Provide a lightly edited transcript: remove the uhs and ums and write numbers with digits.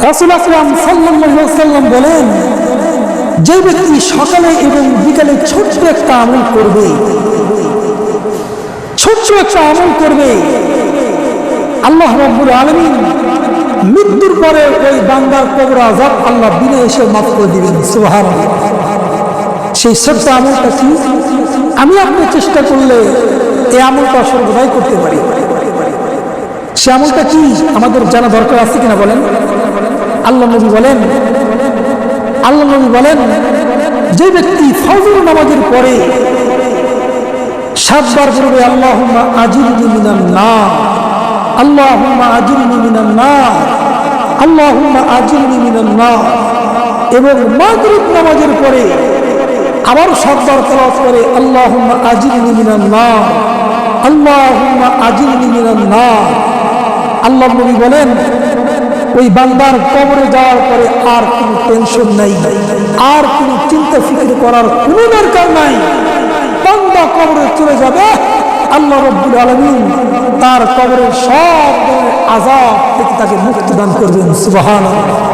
রাসূল আকরাম সাল্লাল্লাহু আলাইহি ওয়াসাল্লাম বলেন, যে ব্যক্তি সকালে এবং বিকালে ছোট্ট একটা আমল করবে, আল্লাহ রাব্বুল আলামিন মৃত্যুর পরে ওই বান্দার কবর আযাব আল্লাহ বিনা এসে মাফ করে দিবেন। সুবহানাল্লাহ। সেই ছোট্ট আমলটা কি? আমি আপনি চেষ্টা করলে এই আমলটা সর্বদাই করতে পারি। সে আমলটা কি আমাদের জানা দরকার আছে কিনা বলেন? আল্লাহ নবী বলেন, যে ব্যক্তি ফজর নামাজের পরে 7 বার বলবে আল্লাহুম্মা আজিরনি মিনান নার, আল্লাহুম্মা আজিরনি মিনান নার, আল্লাহুম্মা আজিরনি মিনান নার, এবং মাগরিব নামাজের পরে আবার 7 বার তেলাওয়াত করে আল্লাহুম্মা আজিরনি মিনান নার, আল্লাহুম্মা আজিরনি মিনান নার। আল্লাহ নবী বলেন, ওই বান্দার কবরে যাওয়ার পরে আর কোনো টেনশন নাই, আর কোনো চিন্তা ফিকির করার কোনো দরকার নাই। বান্দা কবরে চলে যাবে, আল্লাহ রাব্বুল আলামিন তার কবরের সব আযাব থেকে তাকে মুক্তি দান করবেন। সুবহানাল্লাহ।